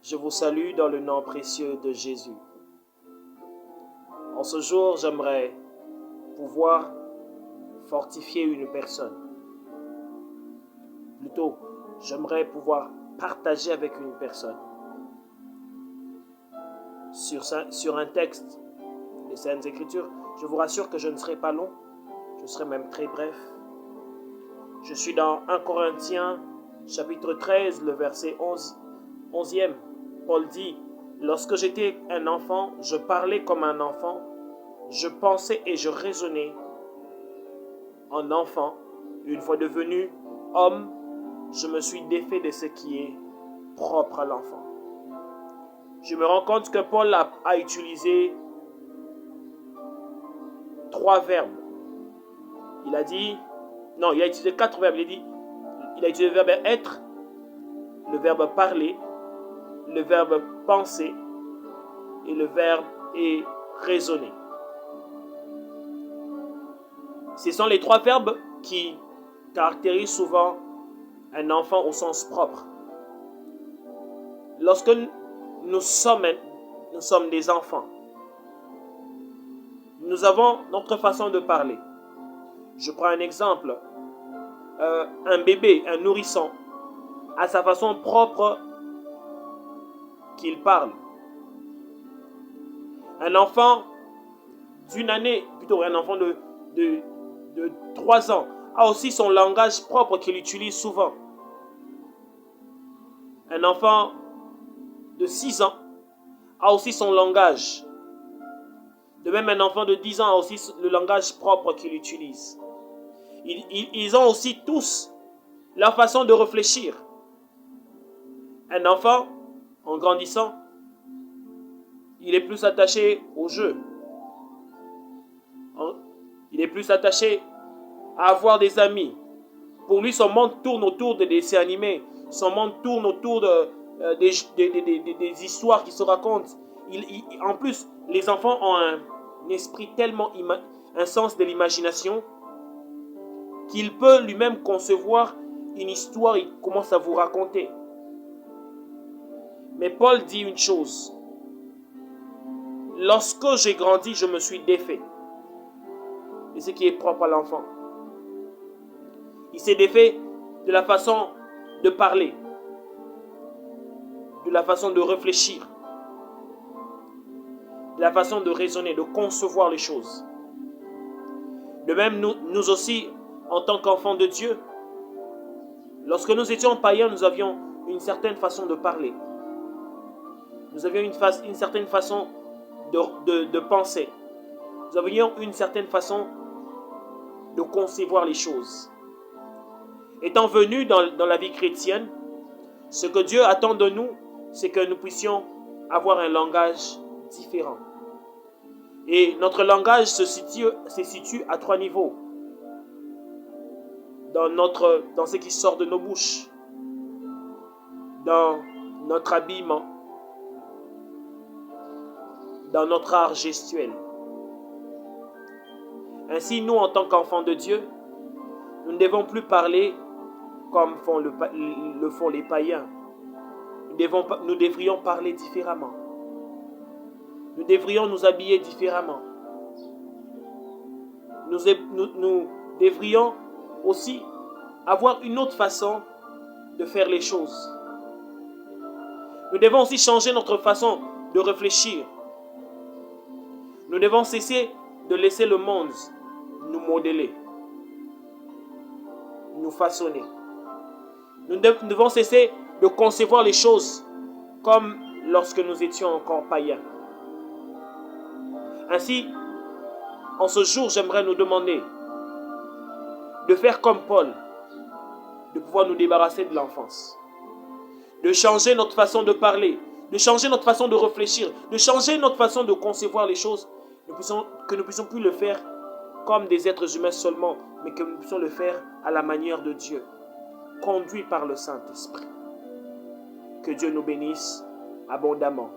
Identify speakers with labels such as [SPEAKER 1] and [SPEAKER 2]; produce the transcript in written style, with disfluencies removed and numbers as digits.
[SPEAKER 1] Je vous salue dans le nom précieux de Jésus. En ce jour, j'aimerais pouvoir fortifier une personne. Plutôt, j'aimerais pouvoir partager avec une personne sur un texte des Saintes Écritures. Je vous rassure que je ne serai pas long, je serai même très bref. Je suis dans 1 Corinthiens, chapitre 13, le verset 11e. Paul dit, « Lorsque j'étais un enfant, je parlais comme un enfant, je pensais et je raisonnais en enfant. Une fois devenu homme, je me suis défait de ce qui est propre à l'enfant. » Je me rends compte que Paul a utilisé 3 verbes. Il a utilisé 4 verbes. Il a utilisé le verbe être, le verbe parler, le verbe penser et le verbe est raisonner. Ce sont les 3 verbes qui caractérisent souvent un enfant au sens propre. Lorsque nous sommes des enfants, nous avons notre façon de parler. Je prends un exemple. Un bébé, un nourrisson, a sa façon propre qu'il parle. Un enfant d'une année, plutôt un enfant de 3 ans, a aussi son langage propre qu'il utilise souvent. Un enfant de 6 ans a aussi son langage. De même, un enfant de 10 ans a aussi le langage propre qu'il utilise. Ils ont aussi tous leur façon de réfléchir. Un enfant, en grandissant, il est plus attaché au jeu. Il est plus attaché à avoir des amis. Pour lui, son monde tourne autour des dessins animés. Son monde tourne autour des histoires qui se racontent. En plus, les enfants ont un esprit tellement, un sens de l'imagination, qu'il peut lui-même concevoir une histoire, il commence à vous raconter. Mais Paul dit une chose. Lorsque j'ai grandi, je me suis défait. Et ce qui est propre à l'enfant. Il s'est défait de la façon de parler, de la façon de réfléchir, de la façon de raisonner, de concevoir les choses. De même, nous aussi, en tant qu'enfants de Dieu, lorsque nous étions païens, nous avions une certaine façon de parler. Nous avions une certaine façon de penser. Nous avions une certaine façon de concevoir les choses. Étant venus dans la vie chrétienne, ce que Dieu attend de nous, c'est que nous puissions avoir un langage différent. Et notre langage se situe à 3 niveaux. Dans ce qui sort de nos bouches, dans notre habillement, dans notre art gestuel. Ainsi, nous, en tant qu'enfants de Dieu, nous ne devons plus parler comme le font les païens. Nous devrions parler différemment. Nous devrions nous habiller différemment. Nous devrions aussi avoir une autre façon de faire les choses. Nous devons aussi changer notre façon de réfléchir. Nous devons cesser de laisser le monde nous modeler, nous façonner. Nous devons cesser de concevoir les choses comme lorsque nous étions encore païens. Ainsi, en ce jour, j'aimerais nous demander de faire comme Paul, de pouvoir nous débarrasser de l'enfance, de changer notre façon de parler, de changer notre façon de réfléchir, de changer notre façon de concevoir les choses, que nous puissions plus le faire comme des êtres humains seulement, mais que nous puissions le faire à la manière de Dieu, conduit par le Saint-Esprit. Que Dieu nous bénisse abondamment.